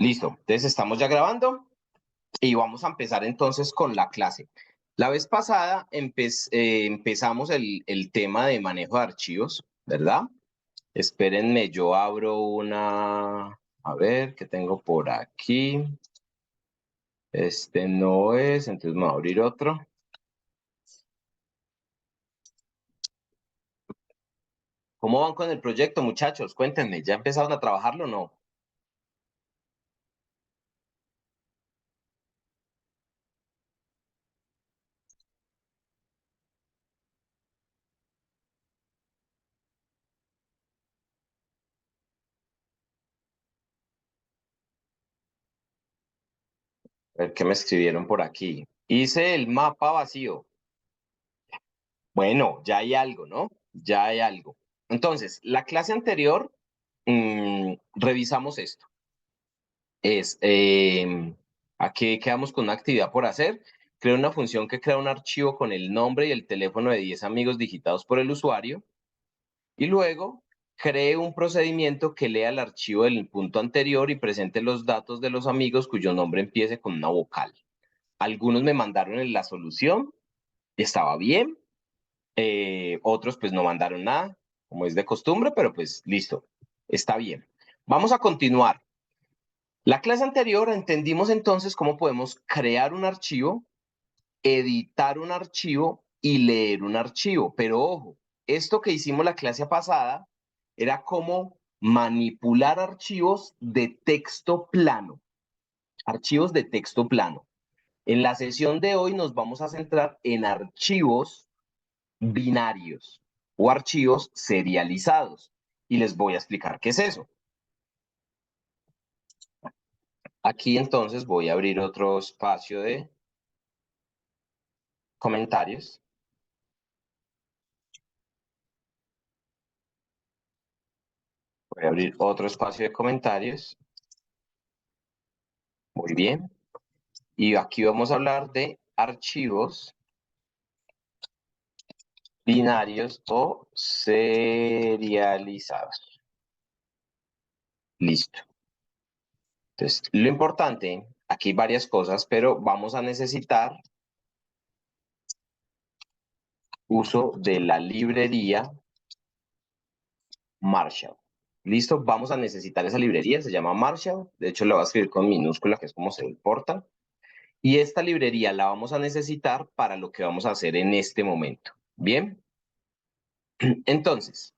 Listo, entonces estamos ya grabando y vamos a empezar entonces con la clase. La vez pasada empezamos el tema de manejo de archivos, ¿verdad? Espérenme, yo abro una... A ver, ¿qué tengo por aquí? Este no es, entonces me voy a abrir otro. ¿Cómo van con el proyecto, muchachos? Cuéntenme, ¿ya empezaron a trabajarlo o no? A ver qué me escribieron por aquí. Hice el mapa vacío. Bueno, ya hay algo, ¿no? Ya hay algo. Entonces, la clase anterior revisamos esto. Aquí quedamos con una actividad por hacer. Crea una función que crea un archivo con el nombre y el teléfono de 10 amigos digitados por el usuario. Y luego, cree un procedimiento que lea el archivo del punto anterior y presente los datos de los amigos cuyo nombre empiece con una vocal. Algunos me mandaron en la solución, estaba bien. Otros pues no mandaron nada, como es de costumbre, pero pues listo, está bien. Vamos a continuar. La clase anterior entendimos entonces cómo podemos crear un archivo, editar un archivo y leer un archivo. Pero ojo, esto que hicimos la clase pasada era cómo manipular archivos de texto plano. Archivos de texto plano. En la sesión de hoy nos vamos a centrar en archivos binarios o archivos serializados. Y les voy a explicar qué es eso. Aquí entonces voy a abrir otro espacio de comentarios. Voy a abrir otro espacio de comentarios. Muy bien. Y aquí vamos a hablar de archivos binarios o serializados. Listo. Entonces, lo importante, aquí hay varias cosas, pero vamos a necesitar uso de la librería Marshall. Listo, vamos a necesitar esa librería, se llama Marshall. De hecho, la voy a escribir con minúscula, que es como se importa. Y esta librería la vamos a necesitar para lo que vamos a hacer en este momento. Bien, entonces,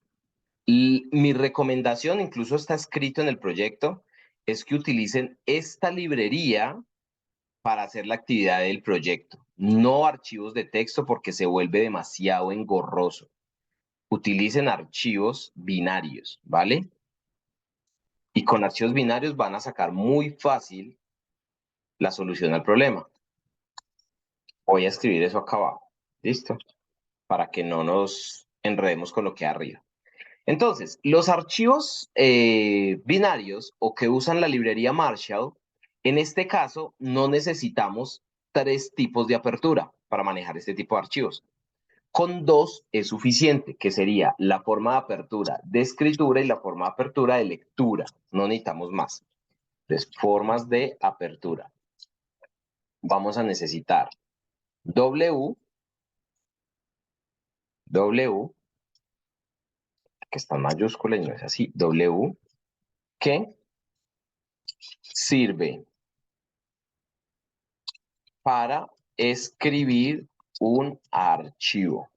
mi recomendación, incluso está escrito en el proyecto, es que utilicen esta librería para hacer la actividad del proyecto. No archivos de texto porque se vuelve demasiado engorroso. Utilicen archivos binarios, ¿vale? Y con archivos binarios van a sacar muy fácil la solución al problema. Voy a escribir eso acá abajo. ¿Listo? Para que no nos enredemos con lo que hay arriba. Entonces, los archivos binarios o que usan la librería Marshall, en este caso no necesitamos 3 tipos de apertura para manejar este tipo de archivos. Con 2 es suficiente, que sería la forma de apertura de escritura y la forma de apertura de lectura. No necesitamos más. Entonces, formas de apertura. Vamos a necesitar W, que está en mayúscula y no es así, W, que sirve para escribir un archivo.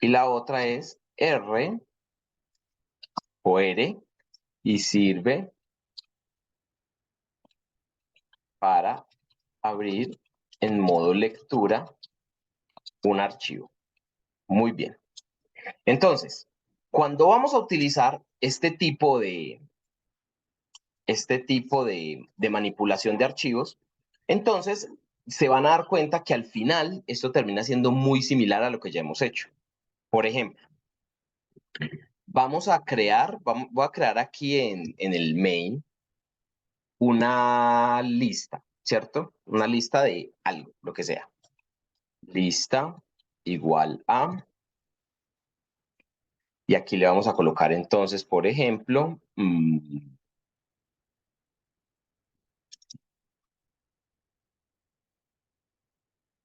Y la otra es R o R y sirve para abrir en modo lectura un archivo. Muy bien. Entonces, cuando vamos a utilizar este tipo de manipulación de archivos, entonces se van a dar cuenta que al final esto termina siendo muy similar a lo que ya hemos hecho. Por ejemplo, voy a crear aquí en el main una lista, ¿cierto? Una lista de algo, lo que sea. Lista igual a, y aquí le vamos a colocar entonces, por ejemplo,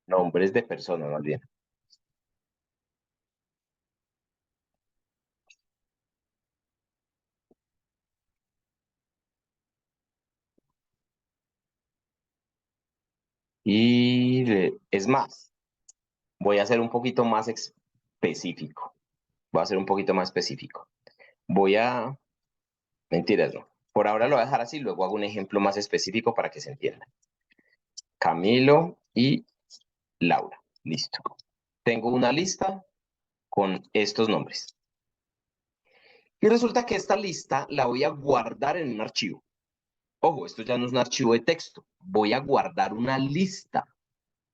Nombres de personas, más bien. Es más, voy a ser un poquito más específico. Voy a ser un poquito más específico. Voy a... Mentiras, no. Por ahora lo voy a dejar así, luego hago un ejemplo más específico para que se entienda. Camilo y Laura. Listo. Tengo una lista con estos nombres. Y resulta que esta lista la voy a guardar en un archivo. Ojo, esto ya no es un archivo de texto. Voy a guardar una lista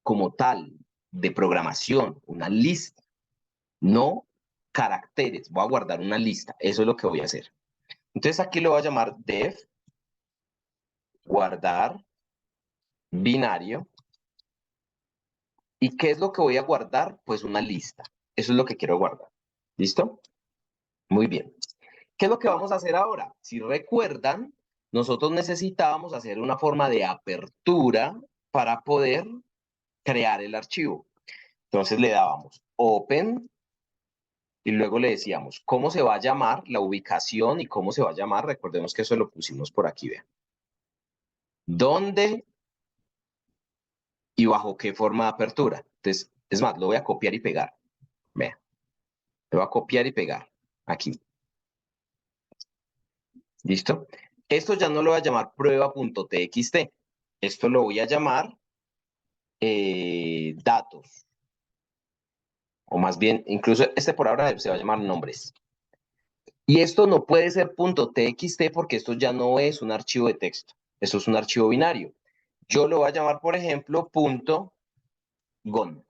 como tal de programación, una lista, no caracteres. Voy a guardar una lista. Eso es lo que voy a hacer. Entonces aquí lo voy a llamar def guardar binario. ¿Y qué es lo que voy a guardar? Pues una lista. Eso es lo que quiero guardar. ¿Listo? Muy bien. ¿Qué es lo que vamos a hacer ahora? Si recuerdan, nosotros necesitábamos hacer una forma de apertura para poder crear el archivo. Entonces le dábamos open y luego le decíamos cómo se va a llamar la ubicación y cómo se va a llamar. Recordemos que eso lo pusimos por aquí, vean. ¿Dónde y bajo qué forma de apertura? Entonces, es más, lo voy a copiar y pegar. Vean, lo voy a copiar y pegar aquí. ¿Listo? Esto ya no lo voy a llamar prueba.txt. Esto lo voy a llamar datos. O más bien, incluso este por ahora se va a llamar nombres. Y esto no puede ser .txt porque esto ya no es un archivo de texto. Esto es un archivo binario. Yo lo voy a llamar, por ejemplo, .gon,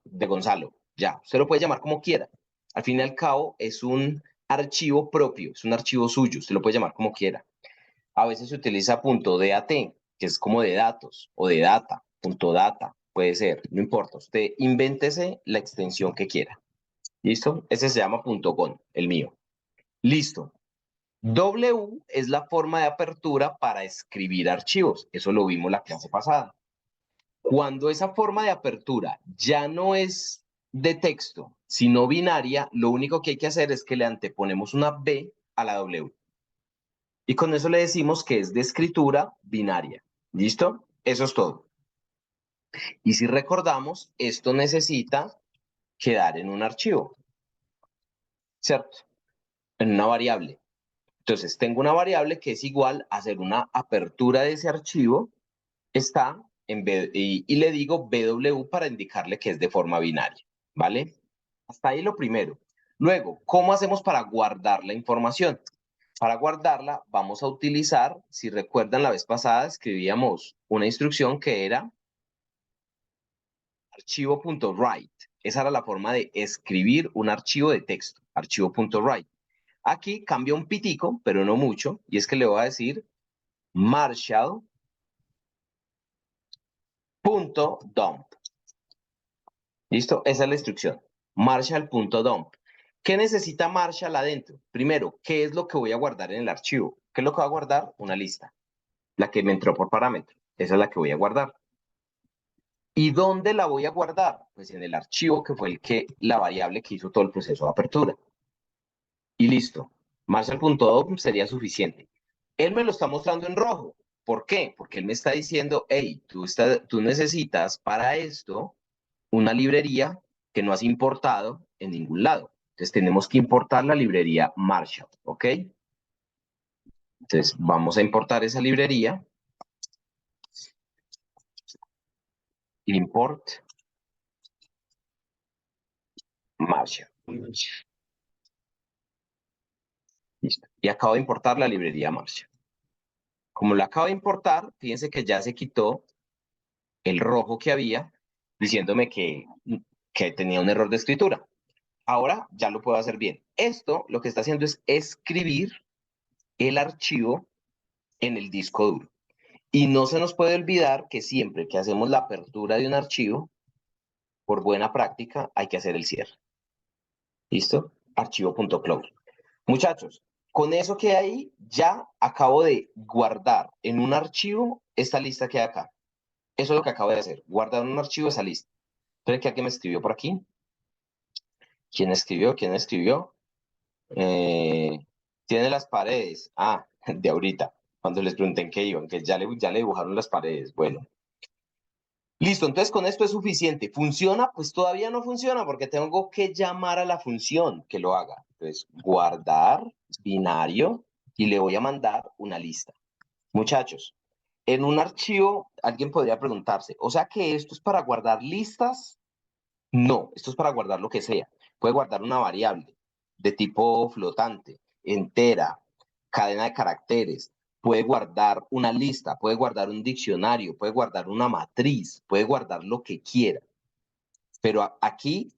de Gonzalo. Ya, usted lo puede llamar como quiera. Al fin y al cabo, es un archivo propio, es un archivo suyo. Usted lo puede llamar como quiera. A veces se utiliza .dat, que es como de datos, o de data, .data, puede ser, no importa. Usted invéntese la extensión que quiera. ¿Listo? Ese se llama .gon, el mío. Listo. W es la forma de apertura para escribir archivos. Eso lo vimos la clase pasada. Cuando esa forma de apertura ya no es de texto, sino binaria, lo único que hay que hacer es que le anteponemos una B a la W. Y con eso le decimos que es de escritura binaria. ¿Listo? Eso es todo. Y si recordamos, esto necesita quedar en un archivo, ¿cierto? En una variable. Entonces, tengo una variable que es igual a hacer una apertura de ese archivo, está y le digo BW para indicarle que es de forma binaria, ¿vale? Hasta ahí lo primero. Luego, ¿cómo hacemos para guardar la información? Para guardarla vamos a utilizar, si recuerdan la vez pasada, escribíamos una instrucción que era archivo.write. Esa era la forma de escribir un archivo de texto, archivo.write. Aquí cambia un pitico, pero no mucho, y es que le voy a decir marshall.dump. ¿Listo? Esa es la instrucción. Marshall.dump. ¿Qué necesita Marshall adentro? Primero, ¿qué es lo que voy a guardar en el archivo? ¿Qué es lo que voy a guardar? Una lista. La que me entró por parámetro. Esa es la que voy a guardar. ¿Y dónde la voy a guardar? Pues en el archivo que fue la variable que hizo todo el proceso de apertura. Y listo. Marshall.dump sería suficiente. Él me lo está mostrando en rojo. ¿Por qué? Porque él me está diciendo, hey, tú necesitas para esto una librería que no has importado en ningún lado. Entonces tenemos que importar la librería Marshall, ¿ok? Entonces vamos a importar esa librería. Import Marshall. Listo. Y acabo de importar la librería Marshall. Como lo acabo de importar, fíjense que ya se quitó el rojo que había, diciéndome que tenía un error de escritura. Ahora ya lo puedo hacer bien. Esto lo que está haciendo es escribir el archivo en el disco duro. Y no se nos puede olvidar que siempre que hacemos la apertura de un archivo, por buena práctica, hay que hacer el cierre. ¿Listo? Archivo.close. Muchachos, con eso que hay, ya acabo de guardar en un archivo esta lista que hay acá. Eso es lo que acabo de hacer, guardar un archivo de esa lista. Esperen que alguien me escribió por aquí. ¿Quién escribió? ¿Quién escribió? Eh, Tiene las paredes. Ah, de ahorita, cuando les pregunté en qué iban, que ya le dibujaron las paredes. Bueno, listo, entonces con esto es suficiente. ¿Funciona? Pues todavía no funciona porque tengo que llamar a la función que lo haga. Entonces, guardar binario y le voy a mandar una lista. Muchachos, en un archivo alguien podría preguntarse, o sea que esto es para guardar listas. No, esto es para guardar lo que sea. Puede guardar una variable de tipo flotante, entera, cadena de caracteres. Puede guardar una lista, puede guardar un diccionario, puede guardar una matriz, puede guardar lo que quiera. Pero aquí,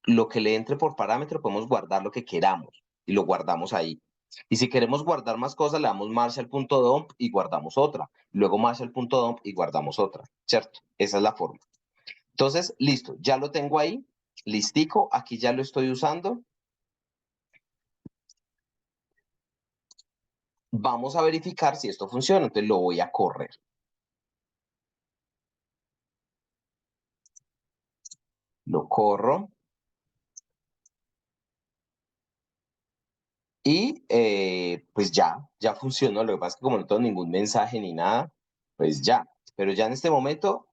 lo que le entre por parámetro, podemos guardar lo que queramos y lo guardamos ahí. Y si queremos guardar más cosas, le damos marshal.dump y guardamos otra. Luego marshal.dump y guardamos otra, ¿cierto? Esa es la forma. Entonces, listo, ya lo tengo ahí, listico, aquí ya lo estoy usando. Vamos a verificar si esto funciona, entonces lo voy a correr. Lo corro y pues ya funcionó. Lo que pasa es que como no tengo ningún mensaje ni nada, pues ya. Pero ya en este momento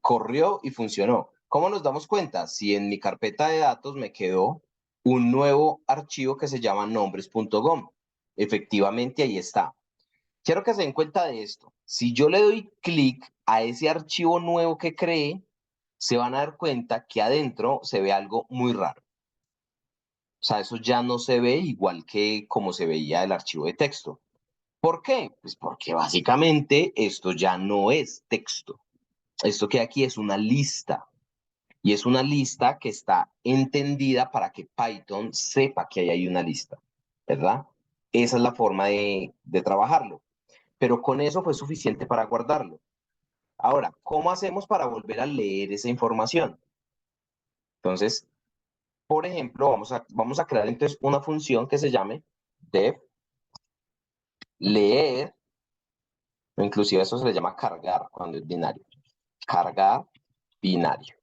corrió y funcionó. ¿Cómo nos damos cuenta? Si en mi carpeta de datos me quedó un nuevo archivo que se llama nombres.gom. Efectivamente, ahí está. Quiero que se den cuenta de esto. Si yo le doy clic a ese archivo nuevo que creé, se van a dar cuenta que adentro se ve algo muy raro. O sea, eso ya no se ve igual que como se veía el archivo de texto. ¿Por qué? Pues porque básicamente esto ya no es texto. Esto que aquí es una lista. Y es una lista que está entendida para que Python sepa que ahí hay una lista. ¿Verdad? Esa es la forma de trabajarlo. Pero con eso fue suficiente para guardarlo. Ahora, ¿cómo hacemos para volver a leer esa información? Entonces, por ejemplo, vamos a crear entonces una función que se llame def leer, o inclusive eso se le llama cargar cuando es binario. Cargar binario.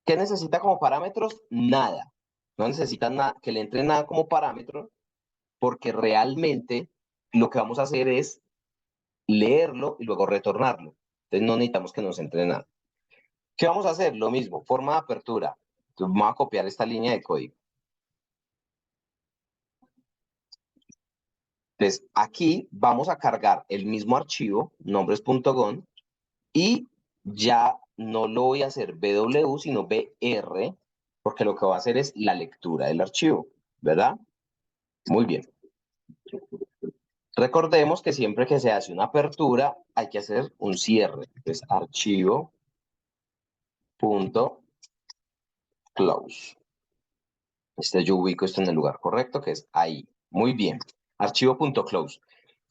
¿Qué necesita como parámetros? Nada. No necesita nada, que le entre nada como parámetro, porque realmente lo que vamos a hacer es leerlo y luego retornarlo. Entonces no necesitamos que nos entre nada. ¿Qué vamos a hacer? Lo mismo, forma de apertura. Entonces, vamos a copiar esta línea de código. Entonces, aquí vamos a cargar el mismo archivo, nombres.gon, y ya no lo voy a hacer BW, sino BR, porque lo que va a hacer es la lectura del archivo, ¿verdad? Muy bien. Recordemos que siempre que se hace una apertura, hay que hacer un cierre. Entonces, archivo.close. Yo ubico esto en el lugar correcto, que es ahí. Muy bien. Archivo.close.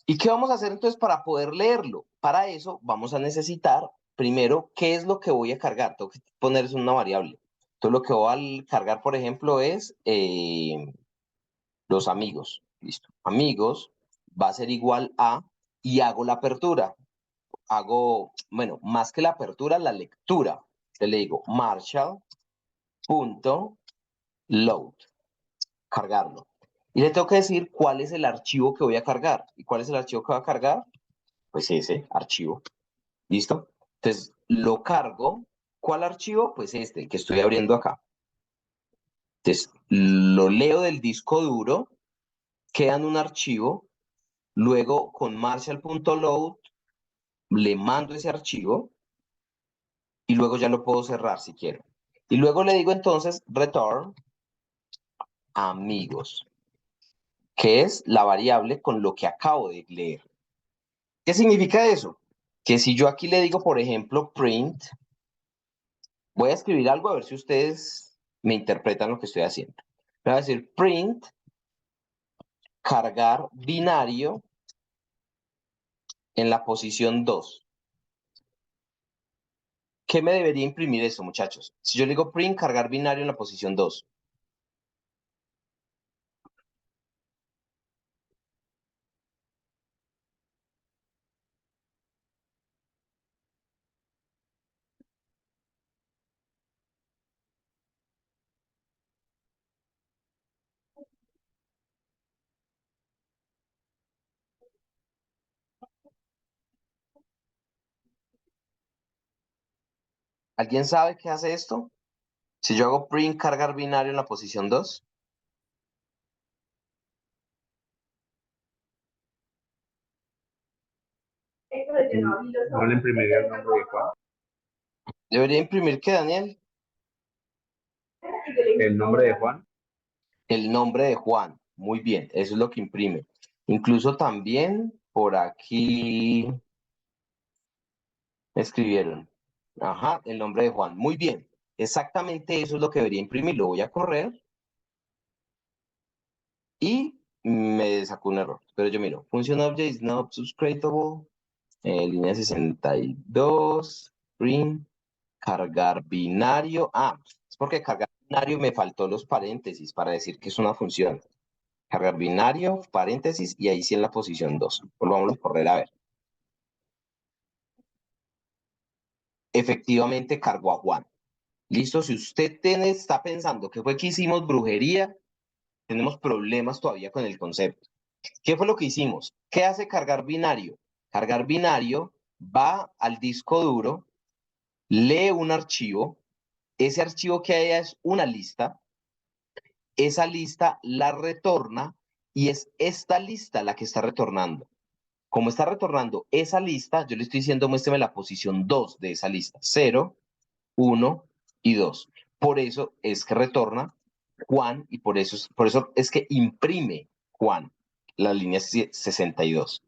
¿Y qué vamos a hacer entonces para poder leerlo? Para eso vamos a necesitar, primero, ¿qué es lo que voy a cargar? Tengo que poner eso en una variable. Entonces lo que voy a cargar, por ejemplo, es los amigos. Listo. Amigos va a ser igual a, y hago la apertura. Hago, bueno, más que la apertura, la lectura. Entonces le digo Marshall.load, cargarlo. Y le tengo que decir cuál es el archivo que voy a cargar. ¿Y cuál es el archivo que voy a cargar? Pues ese archivo. ¿Listo? Entonces, lo cargo. ¿Cuál archivo? Pues este, el que estoy abriendo acá. Entonces, lo leo del disco duro, queda en un archivo, luego con marshall.load le mando ese archivo y luego ya lo puedo cerrar si quiero. Y luego le digo entonces return amigos, que es la variable con lo que acabo de leer. ¿Qué significa eso? Que si yo aquí le digo, por ejemplo, print, voy a escribir algo a ver si ustedes me interpretan lo que estoy haciendo. Voy a decir print, cargar binario en la posición 2. ¿Qué me debería imprimir eso, muchachos? Si yo le digo print, cargar binario en la posición 2. ¿Alguien sabe qué hace esto? Si yo hago print cargar binario en la posición 2, No le imprimiría el nombre de Juan. debería imprimir ¿qué, Daniel? El nombre de Juan. El nombre de Juan. Muy bien, eso es lo que imprime. Incluso también por aquí escribieron. Ajá, el nombre de Juan. Muy bien. Exactamente eso es lo que debería imprimir. Lo voy a correr y me sacó un error. Pero yo miro, function object is not subscribable. Línea 62, print, cargar binario. Ah, es porque cargar binario me faltó los paréntesis para decir que es una función. Cargar binario, paréntesis, y ahí sí en la posición 2. Volvamos a correr a ver. Efectivamente cargó a Juan. Listo, si usted está pensando que fue que hicimos brujería, tenemos problemas todavía con el concepto. ¿Qué fue lo que hicimos? ¿Qué hace cargar binario? Cargar binario va al disco duro, lee un archivo, ese archivo que hay es una lista, esa lista la retorna y es esta lista la que está retornando. Como está retornando esa lista, yo le estoy diciendo muéstrame la posición 2 de esa lista, 0, 1 y 2. Por eso es que retorna Juan y por eso es que imprime Juan, la línea 62.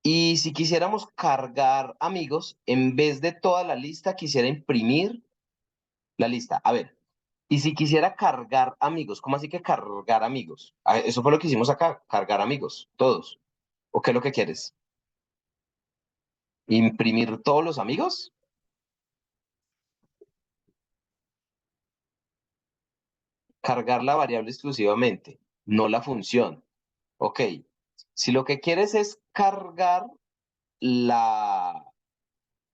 Y si quisiéramos cargar amigos, en vez de toda la lista, quisiera imprimir la lista. A ver, y si quisiera cargar amigos, ¿cómo así que cargar amigos? Eso fue lo que hicimos acá, cargar amigos, todos. ¿O qué es lo que quieres? ¿Imprimir todos los amigos? Cargar la variable exclusivamente, no la función. Ok, si lo que quieres es cargar la,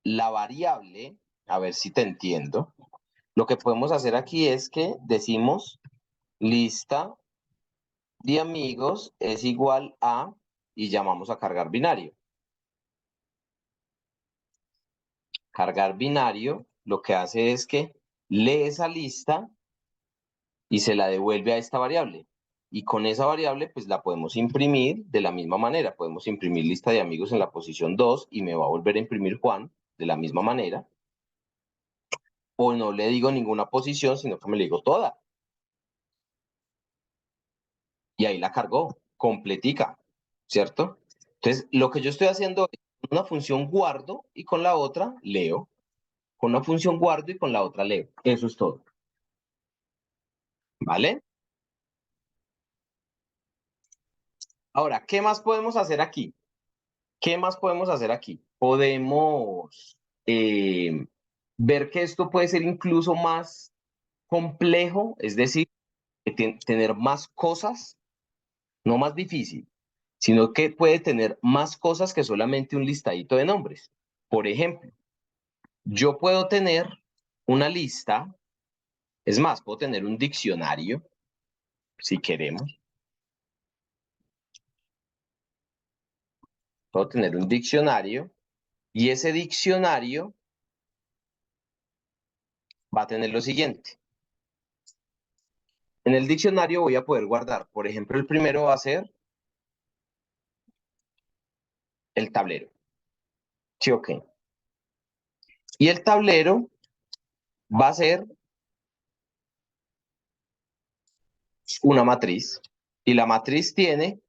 la variable, a ver si te entiendo, lo que podemos hacer aquí es que decimos lista de amigos es igual a, y llamamos a cargar binario. Cargar binario lo que hace es que lee esa lista y se la devuelve a esta variable. Y con esa variable, pues la podemos imprimir de la misma manera. Podemos imprimir lista de amigos en la posición 2 y me va a volver a imprimir Juan de la misma manera. O no le digo ninguna posición, sino que me le digo toda. Y ahí la cargó, completica, ¿cierto? Entonces, lo que yo estoy haciendo es una función guardo y con la otra leo. Con una función guardo y con la otra leo. Eso es todo. ¿Vale? Ahora, ¿qué más podemos hacer aquí? ¿Qué más podemos hacer aquí? Podemos ver que esto puede ser incluso más complejo, es decir, tener más cosas, no más difícil, sino que puede tener más cosas que solamente un listadito de nombres. Por ejemplo, yo puedo tener una lista, es más, puedo tener un diccionario, si queremos. Puedo tener un diccionario y ese diccionario va a tener lo siguiente. En el diccionario voy a poder guardar, por ejemplo, el primero va a ser el tablero. ¿Sí o qué? Y el tablero va a ser una matriz. Y la matriz tiene,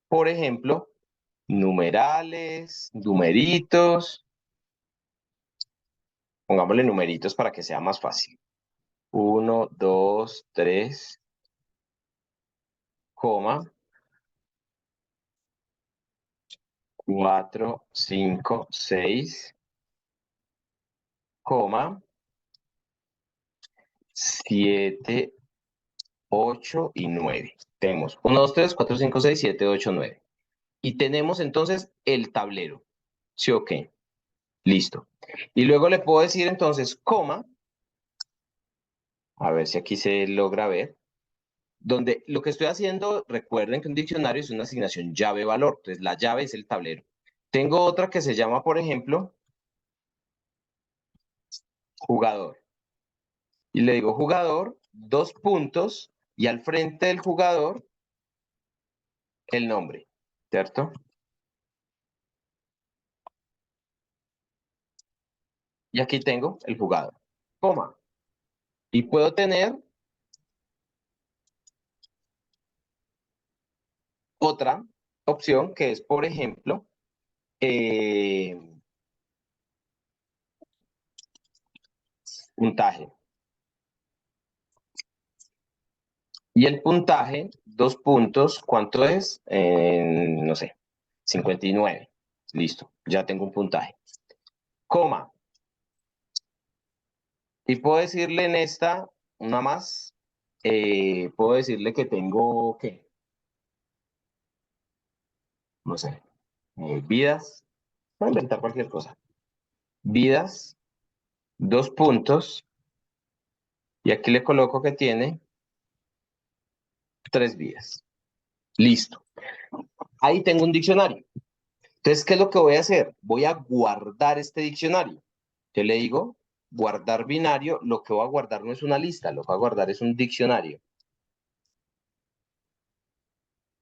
por ejemplo, numerales, numeritos. Pongámosle numeritos para que sea más fácil. 1, 2, 3, coma, 4, 5, 6, coma, 7, 8 y 9. Tenemos 1, 2, 3, 4, 5, 6, 7, 8, 9. Y tenemos entonces el tablero. ¿Sí o qué? Listo. Y luego le puedo decir entonces coma, a ver si aquí se logra ver, donde lo que estoy haciendo, recuerden que un diccionario es una asignación llave-valor, entonces la llave es el tablero. Tengo otra que se llama, por ejemplo, jugador. Y le digo jugador, 2 puntos, y al frente del jugador, el nombre, ¿cierto? Y aquí tengo el jugador, coma. Y puedo tener otra opción que es, por ejemplo, puntaje. Y el puntaje, 2 puntos, ¿cuánto es? No sé, 59. Listo, ya tengo un puntaje. Coma. Y puedo decirle en esta, una más, puedo decirle que tengo, ¿qué? No sé, vidas. Voy a inventar cualquier cosa. Vidas, 2 puntos. Y aquí le coloco que tiene 3 vidas. Listo. Ahí tengo un diccionario. Entonces, ¿qué es lo que voy a hacer? Voy a guardar este diccionario. Yo le digo, guardar binario, lo que voy a guardar no es una lista, lo que voy a guardar es un diccionario.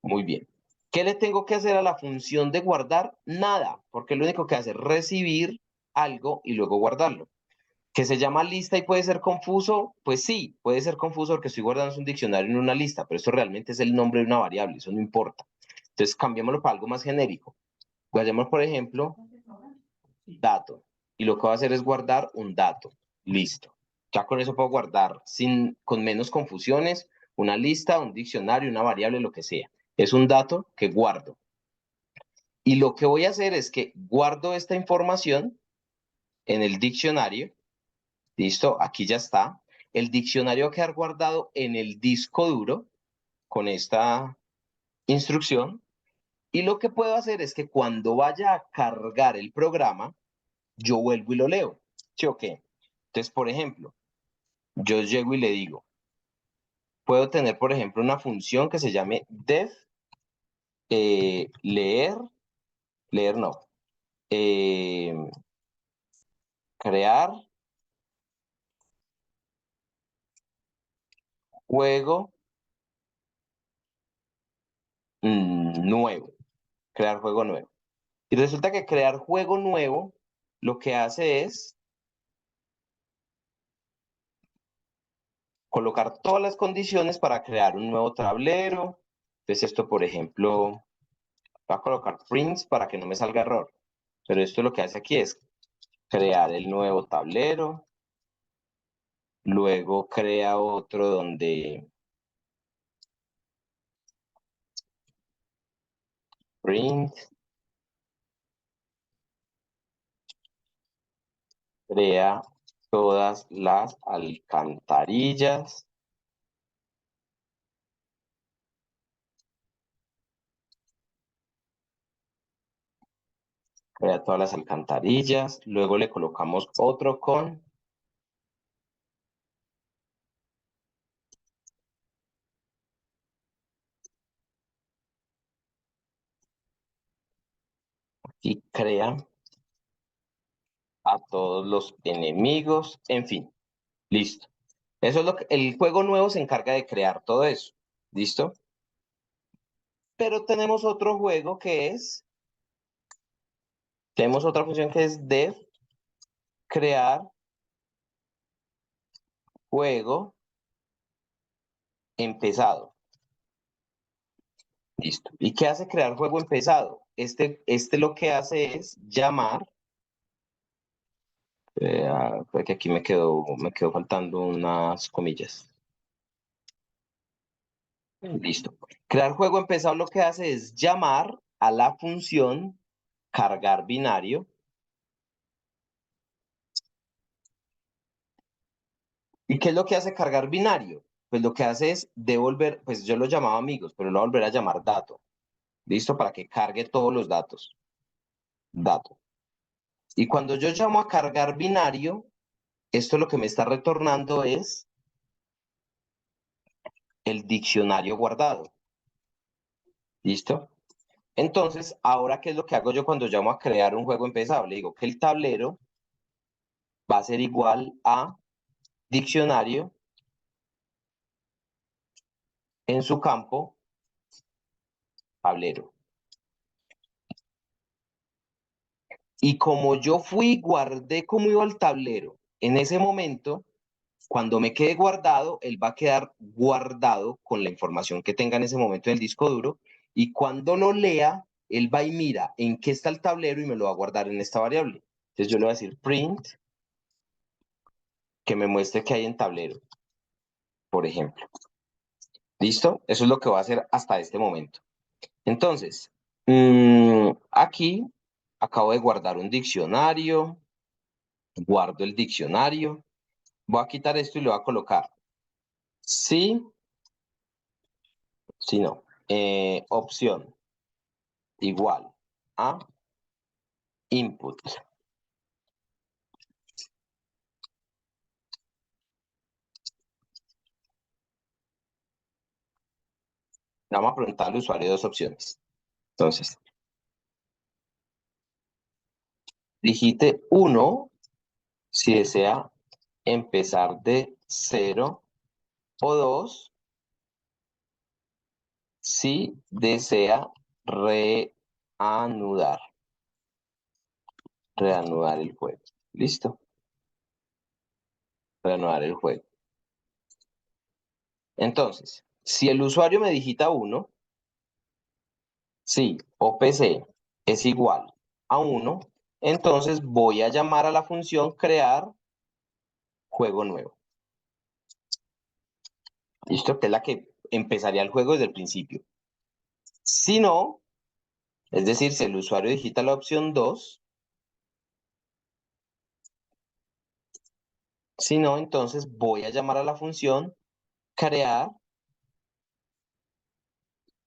Muy bien. ¿Qué le tengo que hacer a la función de guardar? Nada, porque lo único que hace es recibir algo y luego guardarlo. ¿Que se llama lista y puede ser confuso? Pues sí, puede ser confuso porque estoy guardando un diccionario en una lista, pero esto realmente es el nombre de una variable, eso no importa. Entonces, cambiémoslo para algo más genérico. Vayamos, por ejemplo, dato. Y lo que va a hacer es guardar un dato. Listo. Ya con eso puedo guardar con menos confusiones una lista, un diccionario, una variable, lo que sea. Es un dato que guardo. Y lo que voy a hacer es que guardo esta información en el diccionario. Listo, aquí ya está. El diccionario va a quedar guardado en el disco duro con esta instrucción. Y lo que puedo hacer es que cuando vaya a cargar el programa, yo vuelvo y lo leo. ¿Sí o qué? Entonces, por ejemplo, yo llego y le digo, puedo tener, por ejemplo, una función que se llame def leer no, eh, crear juego nuevo, crear juego nuevo. Y resulta que crear juego nuevo lo que hace es colocar todas las condiciones para crear un nuevo tablero. Entonces esto, por ejemplo, va a colocar prints para que no me salga error. Pero esto lo que hace aquí es crear el nuevo tablero. Luego crea otro donde print, crea todas las alcantarillas. Crea todas las alcantarillas. Luego le colocamos otro con y crea a todos los enemigos. En fin, listo. Eso es lo que el juego nuevo se encarga de crear todo eso. ¿Listo? Pero tenemos otro juego que es, tenemos otra función que es def crear juego empezado. Listo. ¿Y qué hace crear juego empezado? Este lo que hace es llamar, porque aquí me quedó faltando unas comillas. Listo. Crear juego empezado lo que hace es llamar a la función cargar binario. ¿Y qué es lo que hace cargar binario? Pues lo que hace es devolver, pues yo lo llamaba amigos, pero lo voy a volver a llamar dato. ¿Listo? Para que cargue todos los datos. Dato. Y cuando yo llamo a cargar binario, esto lo que me está retornando es el diccionario guardado. ¿Listo? Entonces, ahora, ¿qué es lo que hago yo cuando llamo a crear un juego empezado? Le digo que el tablero va a ser igual a diccionario en su campo tablero. Y como yo fui y guardé cómo iba el tablero en ese momento, cuando me quede guardado, él va a quedar guardado con la información que tenga en ese momento en el disco duro. Y cuando lo lea, él va y mira en qué está el tablero y me lo va a guardar en esta variable. Entonces yo le voy a decir print, que me muestre qué hay en tablero, por ejemplo. ¿Listo? Eso es lo que va a hacer hasta este momento. Entonces, aquí acabo de guardar un diccionario, guardo el diccionario, voy a quitar esto y le voy a colocar sí, sí, no, opción igual a input. Vamos a preguntar al usuario dos opciones. Entonces, digite 1 si desea empezar de 0 o 2 si desea reanudar el juego. ¿Listo? Reanudar el juego. Entonces, si el usuario me digita 1, si OPC es igual a 1, entonces voy a llamar a la función crear juego nuevo. ¿Listo? Que es la que empezaría el juego desde el principio. Si no, es decir, si el usuario digita la opción 2, si no, entonces voy a llamar a la función crear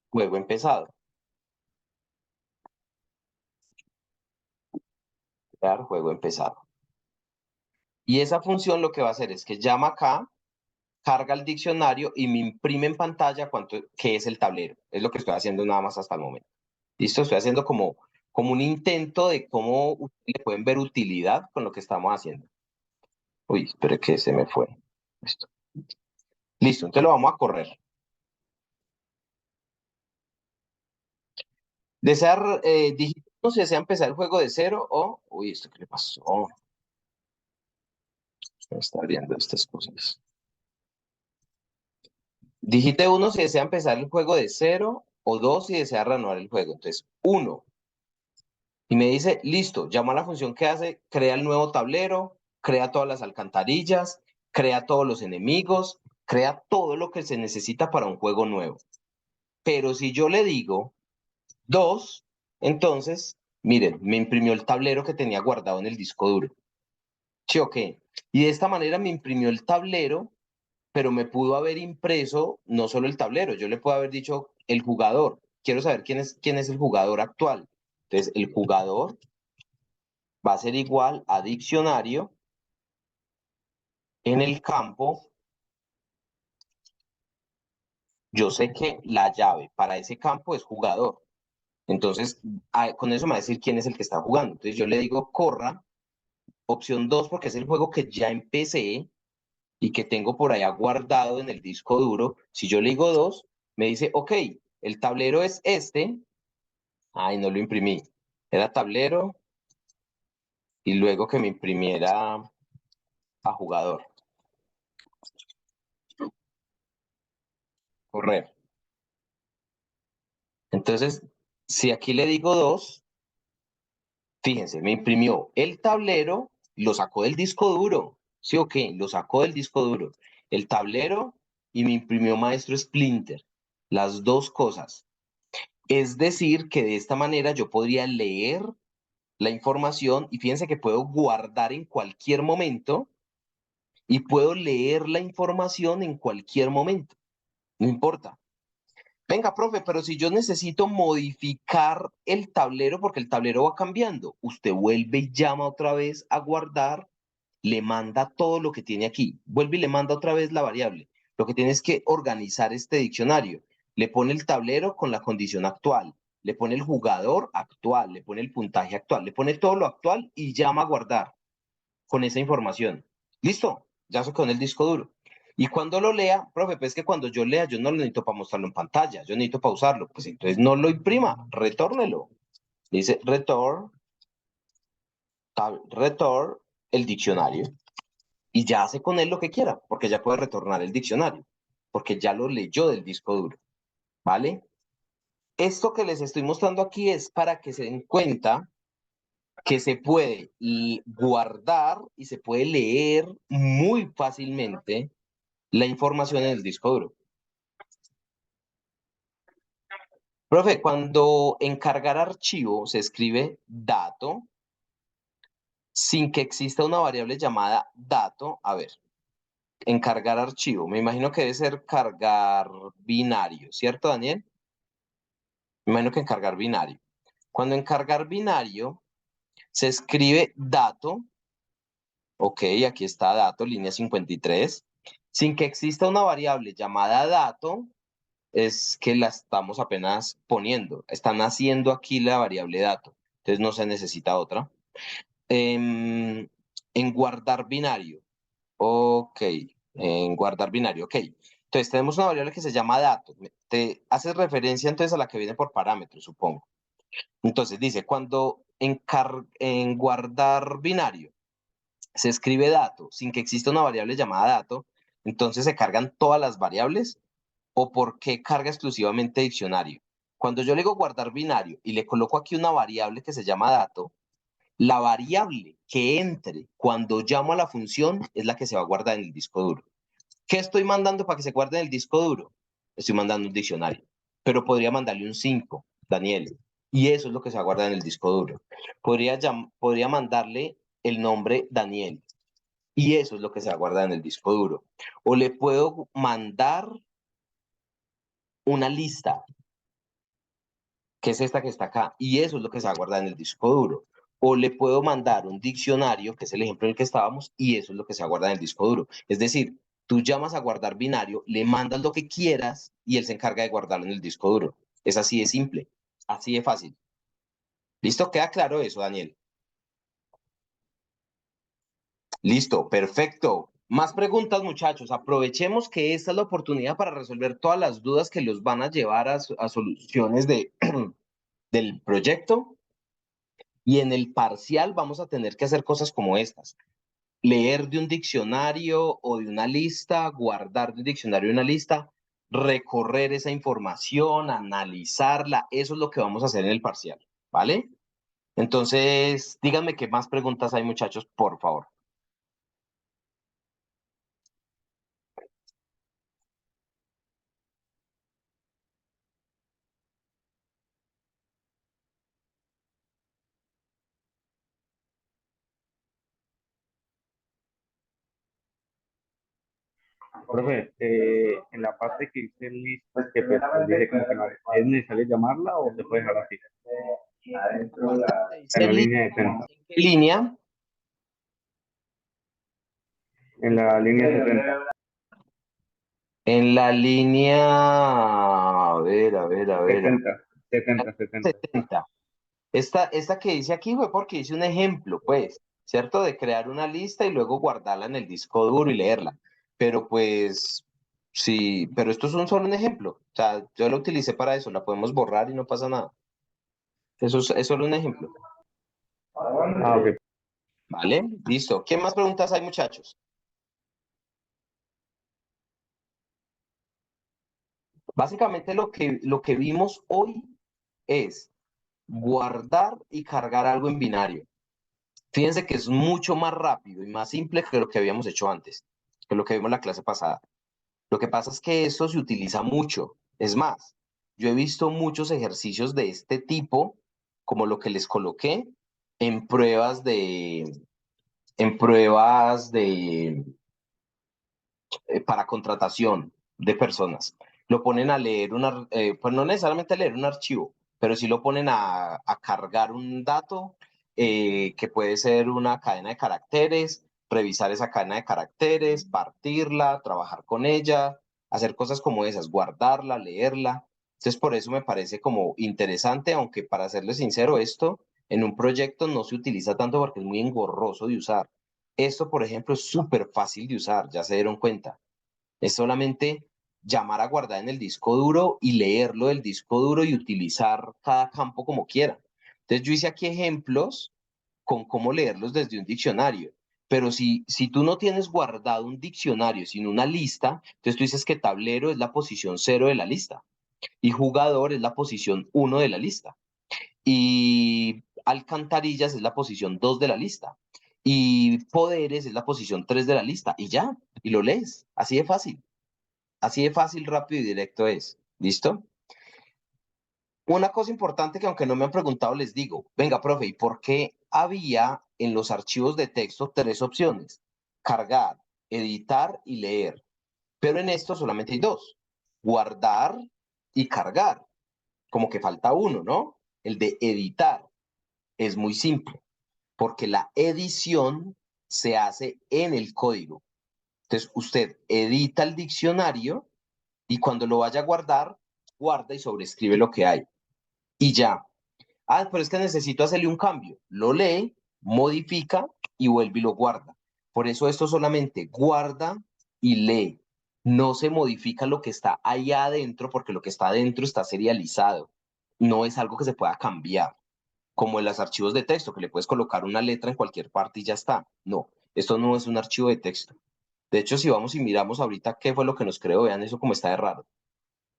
juego empezado. Crear juego empezado. Y esa función lo que va a hacer es que llama acá, carga el diccionario y me imprime en pantalla qué es el tablero. Es lo que estoy haciendo nada más hasta el momento. ¿Listo? Estoy haciendo como un intento de cómo le pueden ver utilidad con lo que estamos haciendo. Uy, espere que se me fue. Listo. Listo, entonces lo vamos a correr. Desear, digitamos si desea empezar el juego de cero o... Uy, ¿esto qué le pasó? Se me está abriendo estas cosas. Digite 1 si desea empezar el juego de cero o 2 si desea reanudar el juego. Entonces, 1. Y me dice, listo, llama a la función que hace, crea el nuevo tablero, crea todas las alcantarillas, crea todos los enemigos, crea todo lo que se necesita para un juego nuevo. Pero si yo le digo 2, entonces, miren, me imprimió el tablero que tenía guardado en el disco duro. ¿Sí o qué? Y de esta manera me imprimió el tablero, pero me pudo haber impreso no solo el tablero, yo le puedo haber dicho el jugador. Quiero saber quién es el jugador actual. Entonces, el jugador va a ser igual a diccionario en el campo. Yo sé que la llave para ese campo es jugador. Entonces, con eso me va a decir quién es el que está jugando. Entonces, yo le digo corra, opción 2 porque es el juego que ya empecé y que tengo por allá guardado en el disco duro. Si yo le digo 2, me dice, ok, el tablero es este. Ay, no lo imprimí. Era tablero y luego que me imprimiera a jugador. Correr. Entonces, si aquí le digo 2, fíjense, me imprimió el tablero, lo sacó del disco duro. ¿Sí o qué? Lo sacó del disco duro. El tablero y me imprimió Maestro Splinter. Las dos cosas. Es decir, que de esta manera yo podría leer la información y fíjense que puedo guardar en cualquier momento y puedo leer la información en cualquier momento. No importa. Venga, profe, pero si yo necesito modificar el tablero porque el tablero va cambiando, usted vuelve y llama otra vez a guardar, le manda todo lo que tiene aquí, vuelve y le manda otra vez la variable. Lo que tiene es que organizar este diccionario. Le pone el tablero con la condición actual, le pone el jugador actual, le pone el puntaje actual, le pone todo lo actual y llama a guardar. con esa información. ¿Listo? Ya se con el disco duro. Y cuando lo lea, profe, pues es que cuando yo lea, yo no lo necesito para mostrarlo en pantalla, yo necesito para usarlo. Pues entonces no lo imprima, retórnelo. Dice return el diccionario y ya hace con él lo que quiera, porque ya puede retornar el diccionario, porque ya lo leyó del disco duro, ¿vale? Esto que les estoy mostrando aquí es para que se den cuenta que se puede guardar y se puede leer muy fácilmente la información en el disco duro. Profe, cuando encargar archivo se escribe dato sin que exista una variable llamada dato. A ver, encargar archivo. Me imagino que debe ser cargar binario, ¿cierto, Daniel? Me imagino que encargar binario. Cuando encargar binario se escribe dato, ok, aquí está dato, línea 53, sin que exista una variable llamada dato, es que la estamos apenas poniendo. Están haciendo aquí la variable dato, entonces no se necesita otra. En guardar binario, ok, en guardar binario, ok. Entonces tenemos una variable que se llama dato. Te haces referencia entonces a la que viene por parámetro, supongo. Entonces dice, cuando en guardar binario se escribe dato sin que exista una variable llamada dato, entonces se cargan todas las variables o por qué carga exclusivamente diccionario. Cuando yo le digo guardar binario y le coloco aquí una variable que se llama dato, la variable que entre cuando llamo a la función es la que se va a guardar en el disco duro. ¿Qué estoy mandando para que se guarde en el disco duro? Estoy mandando un diccionario, pero podría mandarle un 5, Daniel, y eso es lo que se va a guardar en el disco duro. Podría mandarle el nombre Daniel, y eso es lo que se va a guardar en el disco duro. O le puedo mandar una lista, que es esta que está acá, y eso es lo que se va a guardar en el disco duro. O le puedo mandar un diccionario, que es el ejemplo en el que estábamos, y eso es lo que se va a guardar en el disco duro. Es decir, tú llamas a guardar binario, le mandas lo que quieras y él se encarga de guardarlo en el disco duro. Es así de simple, así de fácil. ¿Listo? ¿Queda claro eso, Daniel? Listo, perfecto. Más preguntas, muchachos. Aprovechemos que esta es la oportunidad para resolver todas las dudas que los van a llevar a soluciones del proyecto. Y en el parcial vamos a tener que hacer cosas como estas. Leer de un diccionario o de una lista, guardar de un diccionario de una lista, recorrer esa información, analizarla. Eso es lo que vamos a hacer en el parcial, ¿vale? Entonces, díganme qué más preguntas hay, muchachos, por favor. Profe, en la parte que dice listas, que pues, dice como que no es necesario llamarla o se puede dejar así. Parte donde En dice la línea de 30. ¿en qué línea? En la línea 70. En la línea, a ver. 70. 70. Esta que dice aquí fue porque hice un ejemplo, pues, ¿cierto? De crear una lista y luego guardarla en el disco duro y leerla. Pero pues, sí, pero esto es solo un ejemplo. O sea, yo la utilicé para eso, la podemos borrar y no pasa nada. Eso es solo un ejemplo. Ah, ok. ¿Vale? Listo. ¿Qué más preguntas hay, muchachos? Básicamente lo que vimos hoy es guardar y cargar algo en binario. Fíjense que es mucho más rápido y más simple que lo que habíamos hecho antes, que lo que vimos en la clase pasada. Lo que pasa es que esto se utiliza mucho. Es más, yo he visto muchos ejercicios de este tipo, como lo que les coloqué, en pruebas para contratación de personas. Lo ponen a leer pues no necesariamente a leer un archivo, pero sí lo ponen a cargar un dato que puede ser una cadena de caracteres, revisar esa cadena de caracteres, partirla, trabajar con ella, hacer cosas como esas, guardarla, leerla. Entonces, por eso me parece como interesante, aunque para serles sincero, esto en un proyecto no se utiliza tanto porque es muy engorroso de usar. Esto, por ejemplo, es súper fácil de usar, ya se dieron cuenta. Es solamente llamar a guardar en el disco duro y leerlo del disco duro y utilizar cada campo como quiera. Entonces yo hice aquí ejemplos con cómo leerlos desde un diccionario. Pero si tú no tienes guardado un diccionario, sino una lista, entonces tú dices que tablero es la posición 0 de la lista y jugador es la posición 1 de la lista y alcantarillas es la posición 2 de la lista y poderes es la posición 3 de la lista y ya, y lo lees. Así de fácil, rápido y directo es. ¿Listo? Una cosa importante que aunque no me han preguntado, les digo, venga, profe, ¿y por qué había en los archivos de texto tres opciones? Cargar, editar y leer. Pero en esto solamente hay dos, guardar y cargar. Como que falta uno, ¿no? El de editar. Es muy simple, porque la edición se hace en el código. Entonces, usted edita el diccionario y cuando lo vaya a guardar, guarda y sobrescribe lo que hay. Y ya. Ah, pero es que necesito hacerle un cambio. Lo lee, modifica y vuelve y lo guarda. Por eso esto solamente guarda y lee. No se modifica lo que está ahí adentro porque lo que está adentro está serializado. No es algo que se pueda cambiar, como en los archivos de texto, que le puedes colocar una letra en cualquier parte y ya está. No, esto no es un archivo de texto. De hecho, si vamos y miramos ahorita qué fue lo que nos creó, vean eso como está de raro.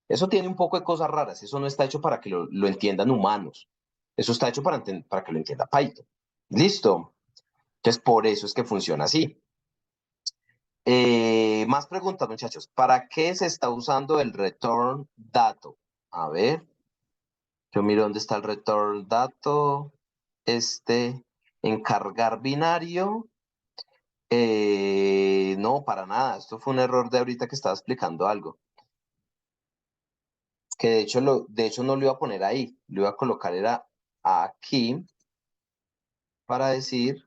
Eso tiene un poco de cosas raras. Eso no está hecho para que lo entiendan humanos. Eso está hecho para que lo entienda Python. Listo. Entonces, por eso es que funciona así. Más preguntas, muchachos. ¿Para qué se está usando el return dato? A ver, yo miro dónde está el return dato. En cargar binario. No, para nada. Esto fue un error de ahorita que estaba explicando algo. Que de hecho no lo iba a poner ahí. Lo iba a colocar era aquí para decir,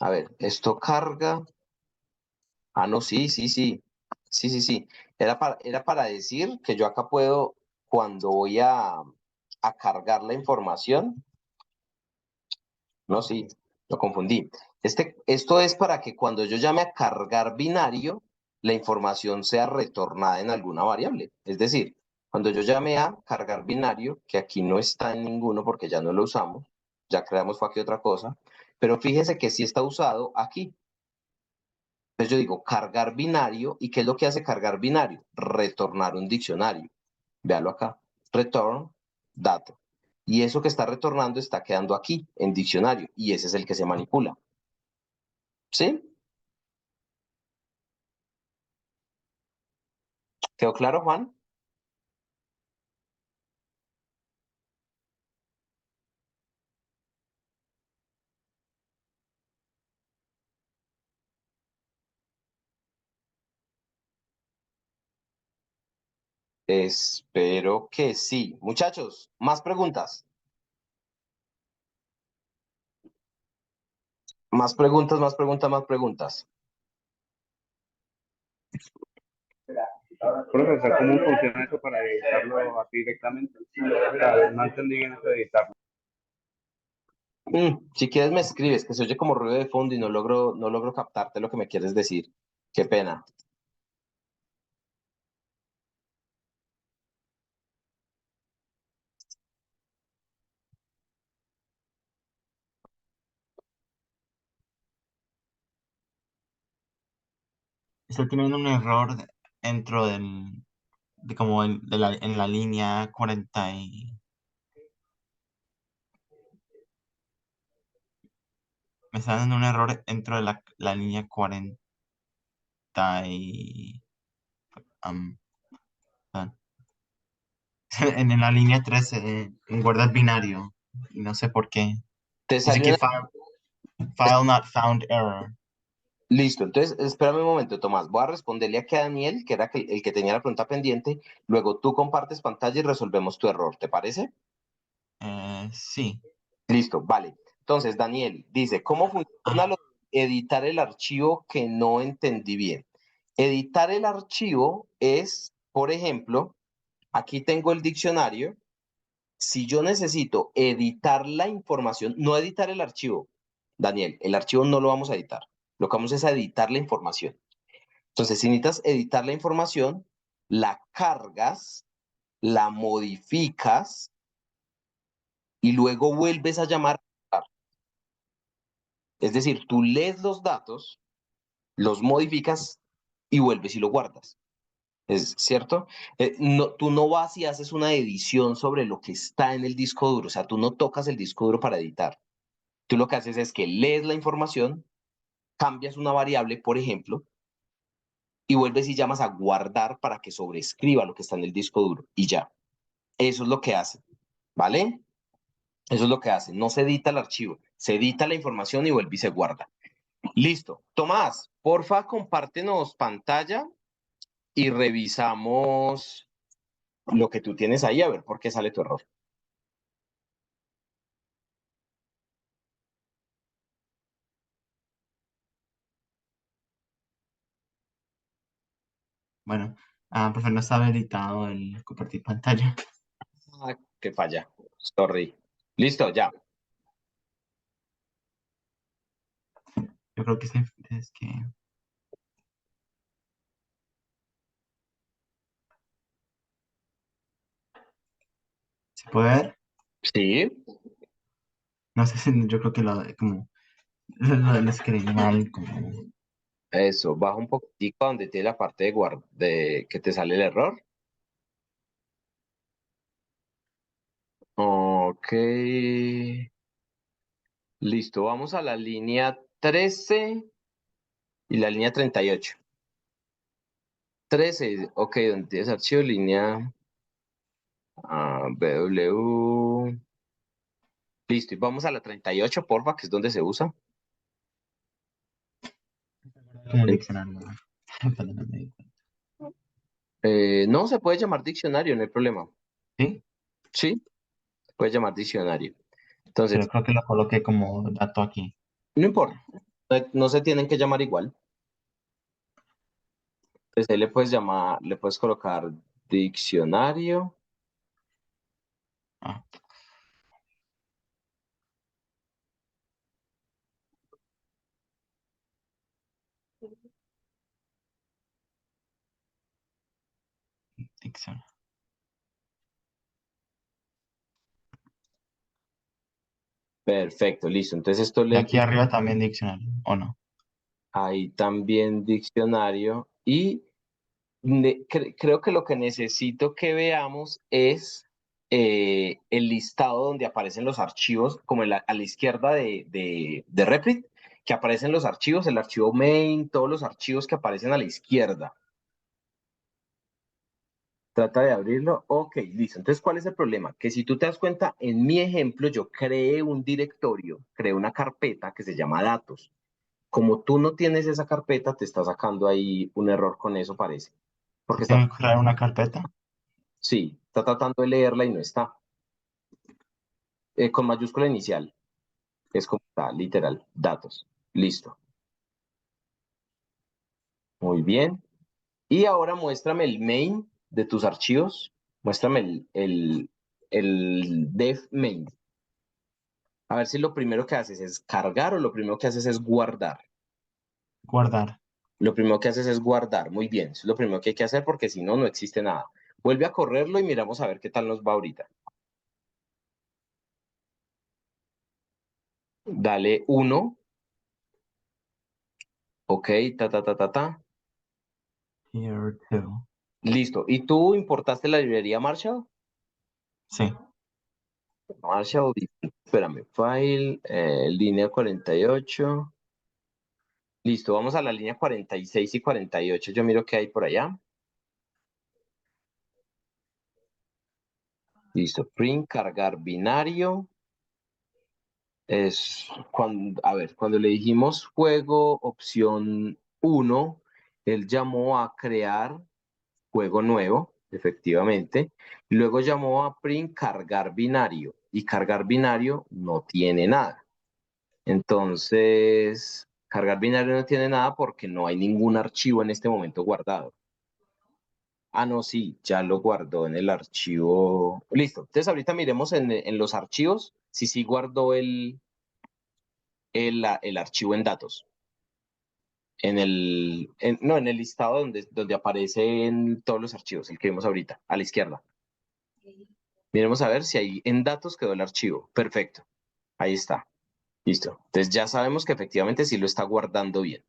a ver, esto carga. Ah, no, sí, sí, sí. Sí, sí, sí. Era para decir que yo acá puedo, cuando voy a cargar la información, no, sí, lo confundí. Esto es para que cuando yo llame a cargar binario, la información sea retornada en alguna variable. Es decir, cuando yo llame a cargar binario, que aquí no está en ninguno porque ya no lo usamos, ya creamos fue aquí otra cosa, pero fíjese que sí está usado aquí. Entonces yo digo cargar binario, ¿y qué es lo que hace cargar binario? Retornar un diccionario. Véalo acá. Return dato. Y eso que está retornando está quedando aquí, en diccionario, y ese es el que se manipula. ¿Sí? ¿Quedó claro, Juan? Espero que sí. Muchachos, más preguntas. Más preguntas, más preguntas, más preguntas. Profesor, ¿cómo funciona eso para editarlo así directamente? O sea, no entendí bien eso de editarlo. Si quieres me escribes, que se oye como ruido de fondo y no logro captarte lo que me quieres decir. Qué pena. Está teniendo un error dentro como en la línea 40 me está dando un error dentro de la línea 40 y, am, ah, en la línea 13 en guardar binario, y no sé por qué. Te Dice salió que una... file not found error. Listo, entonces espérame un momento, Tomás. Voy a responderle aquí a Daniel, que era el que tenía la pregunta pendiente. Luego tú compartes pantalla y resolvemos tu error, ¿te parece? Sí. Listo, vale. Entonces, Daniel dice, ¿cómo funciona Ah, lo de editar el archivo que no entendí bien? Editar el archivo es, por ejemplo, aquí tengo el diccionario. Si yo necesito editar la información, no editar el archivo, Daniel, el archivo no lo vamos a editar. Lo que vamos es a editar la información. Entonces, si necesitas editar la información, la cargas, la modificas y luego vuelves a llamar. Es decir, tú lees los datos, los modificas y vuelves y lo guardas. ¿Es cierto? No, tú no vas y haces una edición sobre lo que está en el disco duro. O sea, tú no tocas el disco duro para editar. Tú lo que haces es que lees la información, cambias una variable, por ejemplo, y vuelves y llamas a guardar para que sobrescriba lo que está en el disco duro. Y ya. Eso es lo que hace. ¿Vale? Eso es lo que hace. No se edita el archivo. Se edita la información y vuelve y se guarda. Listo. Tomás, porfa, compártenos pantalla y revisamos lo que tú tienes ahí, a ver por qué sale tu error. Bueno, profe, no estaba editado el compartir pantalla. Ah, qué falla. Sorry. Listo, ya. Yo creo que es que... ¿Se puede ver? Sí. No sé si yo creo que como lo del screen mal, como... Eso. Baja un poquitico donde tiene la parte de que te sale el error. Ok. Listo. Vamos a la línea 13 y la línea 38. 13, ok, donde tienes archivo, línea BW. Listo, y vamos a la 38, porfa, que es donde se usa. Como diccionario. Perdón, no me di cuenta. No, se puede llamar diccionario, no hay problema. Sí, Sí, se puede llamar diccionario. pero Entonces, creo que lo coloqué como dato aquí. no importa, no se tienen que llamar igual. Entonces, ahí le puedes llamar, le puedes colocar diccionario. Ah, diccionario. Perfecto, listo. Entonces, esto Y le aquí arriba también diccionario, ¿o no? ahí también diccionario. Y creo que lo que necesito que veamos es el listado donde aparecen los archivos, como a la izquierda de Replit, que aparecen los archivos, el archivo main, todos los archivos que aparecen a la izquierda. Trata de abrirlo. Ok, listo. Entonces, ¿cuál es el problema? Que si tú te das cuenta, en mi ejemplo, yo creé un directorio, creé una carpeta que se llama datos. Como tú no tienes esa carpeta, te está sacando ahí un error con eso, parece. Porque está, Tengo que crear una carpeta. sí, está tratando de leerla y no está. Con mayúscula inicial. Es como está, literal, datos. Listo. Muy bien. Y ahora muéstrame el main de tus archivos. Muéstrame el dev main. A ver si lo primero que haces es cargar o lo primero que haces es guardar. Guardar. Lo primero que haces es guardar. Muy bien. Eso es lo primero que hay que hacer porque si no, no existe nada. Vuelve a correrlo y miramos a ver qué tal nos va ahorita. Dale 1. Ok, ta, ta, ta, ta, ta. Here too. Listo. ¿Y tú importaste la librería Marshall? Sí. Marshall, espérame, file, línea 48. Listo, vamos a la línea 46 y 48. Yo miro qué hay por allá. Listo, print, cargar binario. Es cuando, a ver, cuando le dijimos juego opción 1, él llamó a crear juego nuevo, efectivamente. Luego llamó a print cargar binario. Y cargar binario no tiene nada. Entonces, cargar binario no tiene nada porque no hay ningún archivo en este momento guardado. Ah, no, sí, ya lo guardó en el archivo. Listo. Entonces, ahorita miremos en los archivos si sí guardó el archivo en datos. En el listado donde aparecen todos los archivos, el que vimos ahorita, a la izquierda. Miremos a ver si ahí en datos quedó el archivo. Perfecto. Ahí está. Listo. Entonces ya sabemos que efectivamente sí lo está guardando bien.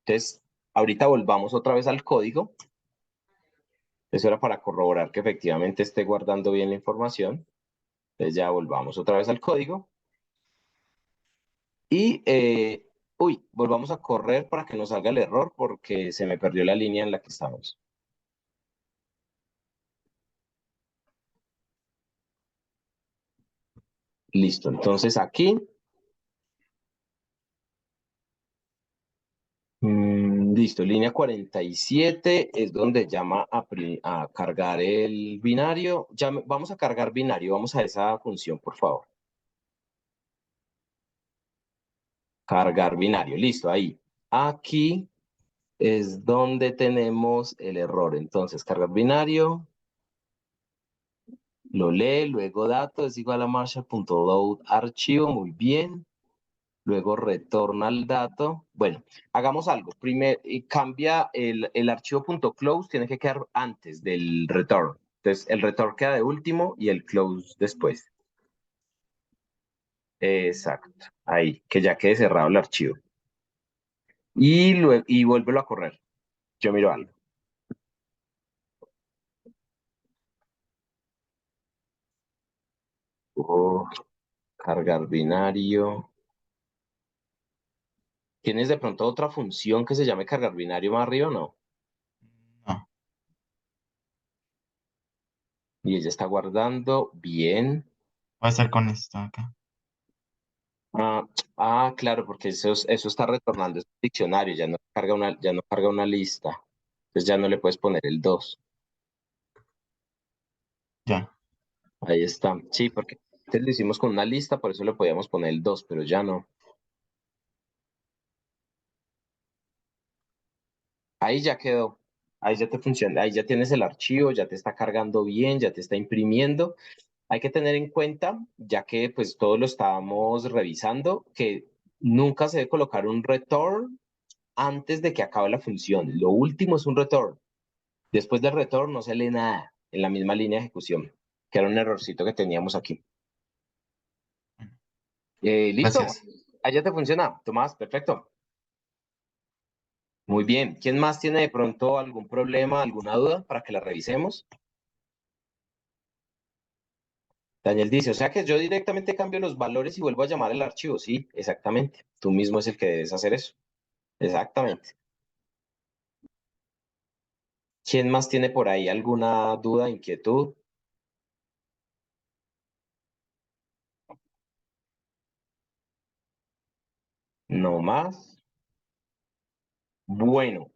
Entonces, ahorita volvamos otra vez al código. Eso era para corroborar que efectivamente esté guardando bien la información. Entonces ya volvamos otra vez al código. Y, volvamos a correr para que nos salga el error porque se me perdió la línea en la que estamos. Listo. Entonces aquí listo, línea 47 es donde llama a cargar el binario. Vamos a cargar binario, vamos a esa función, por favor. Cargar binario, listo, ahí. Aquí es donde tenemos el error. Entonces, cargar binario, lo lee, luego datos es igual a marshall.load archivo, muy bien. Luego retorna el dato. Bueno, hagamos algo. Primero, cambia el archivo .close, tiene que quedar antes del return. Entonces, el return queda de último y el close después. Exacto. Ahí, que ya quede cerrado el archivo. Y vuélvelo a correr. Yo miro algo. Oh, cargar binario. ¿Tienes de pronto otra función que se llame cargar binario más arriba o no? No, Y ella está guardando bien. puede ser con esto acá. Claro, porque eso está retornando es un diccionario, ya no carga una lista. Entonces ya no le puedes poner el 2. Ya. Ahí está. Sí, porque antes lo hicimos con una lista, por eso le podíamos poner el 2, pero ya no. Ahí ya quedó. Ahí ya te funciona. Ahí ya tienes el archivo, ya te está cargando bien, ya te está imprimiendo. Hay que tener en cuenta, ya que pues todo lo estábamos revisando, que nunca se debe colocar un return antes de que acabe la función. Lo último es un return. Después del retorno no se lee nada en la misma línea de ejecución, que era un errorcito que teníamos aquí. ¿Listo? Gracias. Ahí ya te funciona. Tomás, perfecto. Muy bien. ¿Quién más tiene de pronto algún problema, alguna duda para que la revisemos? Daniel dice, o sea que yo directamente cambio los valores y vuelvo a llamar el archivo. Sí, exactamente. Tú mismo es el que debes hacer eso. Exactamente. ¿Quién más tiene por ahí alguna duda, inquietud? No más. Bueno,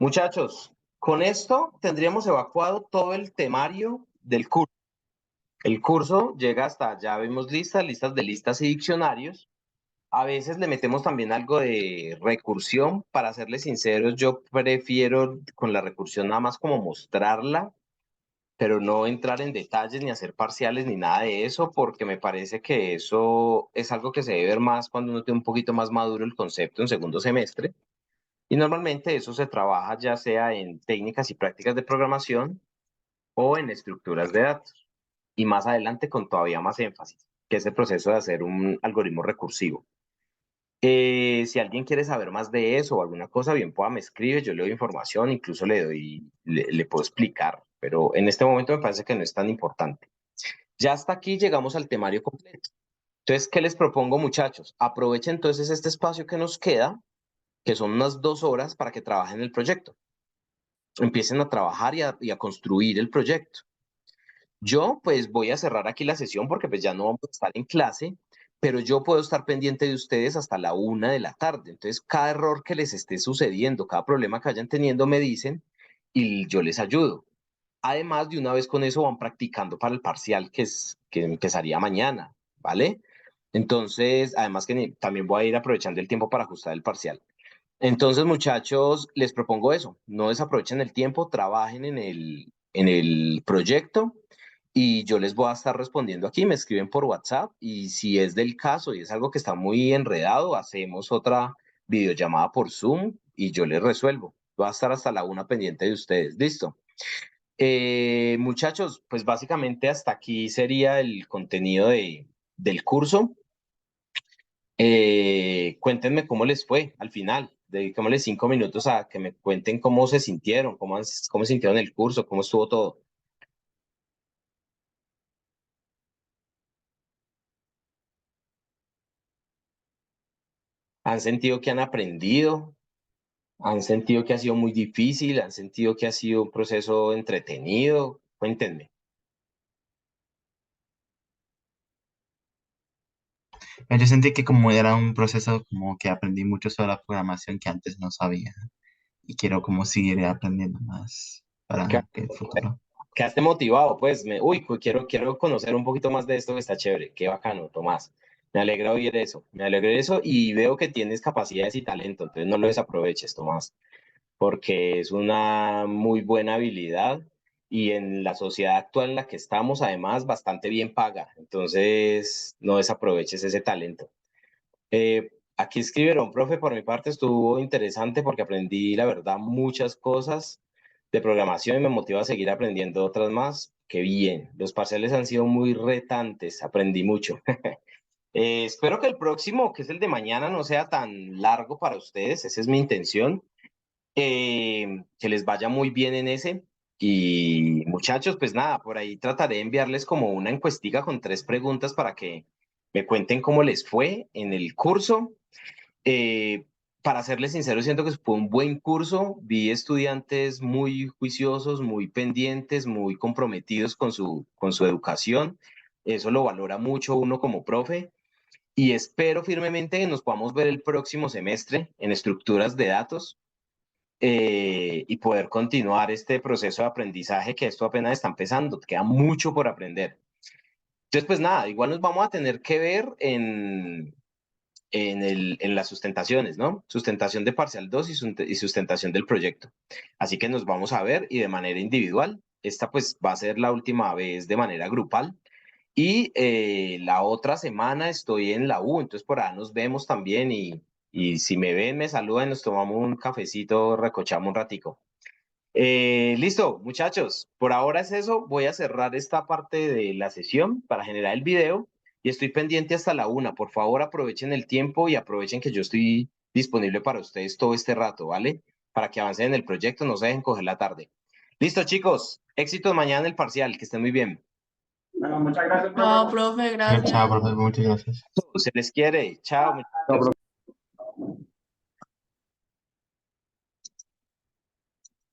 muchachos, con esto tendríamos evacuado todo el temario del curso. El curso llega hasta, ya vemos listas de listas y diccionarios. A veces le metemos también algo de recursión. Para serles sinceros, yo prefiero con la recursión nada más como mostrarla, pero no entrar en detalles ni hacer parciales ni nada de eso, porque me parece que eso es algo que se debe ver más cuando uno tiene un poquito más maduro el concepto en segundo semestre. Y normalmente eso se trabaja ya sea en técnicas y prácticas de programación o en estructuras de datos. Y más adelante con todavía más énfasis, que es el proceso de hacer un algoritmo recursivo. Si alguien quiere saber más de eso o alguna cosa, bien pueda me escribe, yo le doy información, incluso le puedo explicar, pero en este momento me parece que no es tan importante. Ya hasta aquí llegamos al temario completo. Entonces, ¿qué les propongo, muchachos? Aprovechen entonces este espacio que nos queda, que son unas 2 horas para que trabajen el proyecto. Empiecen a trabajar y a construir el proyecto. Yo pues voy a cerrar aquí la sesión porque pues ya no vamos a estar en clase, pero yo puedo estar pendiente de ustedes hasta la 1 de la tarde. Entonces, cada error que les esté sucediendo, cada problema que vayan teniendo, me dicen y yo les ayudo. Además, de una vez con eso van practicando para el parcial que empezaría mañana, ¿vale? Entonces, además que también voy a ir aprovechando el tiempo para ajustar el parcial. Entonces, muchachos, les propongo eso. No desaprovechen el tiempo, trabajen en el proyecto y yo les voy a estar respondiendo aquí, me escriben por WhatsApp y si es del caso y es algo que está muy enredado, hacemos otra videollamada por Zoom y yo les resuelvo. Voy a estar hasta la 1 pendiente de ustedes. ¿Listo? Muchachos, pues básicamente hasta aquí sería el contenido del curso. Cuéntenme cómo les fue al final. Dediquémosle 5 minutos a que me cuenten cómo se sintieron, cómo sintieron el curso, cómo estuvo todo. ¿Han sentido que han aprendido? ¿Han sentido que ha sido muy difícil? ¿Han sentido que ha sido un proceso entretenido? Cuéntenme. Yo sentí que como era un proceso como que aprendí mucho sobre la programación que antes no sabía y quiero como seguir aprendiendo más ¿Qué- para el futuro. Quedaste motivado, pues, quiero conocer un poquito más de esto que está chévere. Qué bacano, Tomás. Me alegra eso y veo que tienes capacidades y talento, entonces no lo desaproveches, Tomás, porque es una muy buena habilidad y en la sociedad actual en la que estamos, además, bastante bien paga. Entonces, no desaproveches ese talento. Aquí escribieron, profe, por mi parte estuvo interesante porque aprendí, la verdad, muchas cosas de programación y me motiva a seguir aprendiendo otras más. Qué bien, los parciales han sido muy retantes, aprendí mucho. Espero que el próximo, que es el de mañana, no sea tan largo para ustedes, esa es mi intención. Que les vaya muy bien en ese. Y muchachos, pues nada, por ahí trataré de enviarles como una encuestica con 3 preguntas para que me cuenten cómo les fue en el curso. Eh, para serles sincero, siento que fue un buen curso. Vi estudiantes muy juiciosos, muy pendientes, muy comprometidos con su educación. Eso lo valora mucho uno como profe. Y espero firmemente que nos podamos ver el próximo semestre en estructuras de datos y poder continuar este proceso de aprendizaje que esto apenas está empezando, queda mucho por aprender. Entonces, pues nada, igual nos vamos a tener que ver en las sustentaciones, ¿no? Sustentación de parcial 2 y sustentación del proyecto. Así que nos vamos a ver y de manera individual. Esta pues va a ser la última vez de manera grupal. Y la otra semana estoy en la U, entonces por ahí nos vemos también y si me ven, me saludan, nos tomamos un cafecito, recochamos un ratico. Listo, muchachos, por ahora es eso. Voy a cerrar esta parte de la sesión para generar el video y estoy pendiente hasta la 1. Por favor, aprovechen el tiempo y aprovechen que yo estoy disponible para ustedes todo este rato, ¿vale? Para que avancen en el proyecto, no se dejen coger la tarde. Listo, chicos, éxito mañana en el parcial, que estén muy bien. Bueno, muchas gracias, profe. Chao, profe, Chao, gracias. profe, muchas gracias. Se les quiere. Chao, No, muchachos.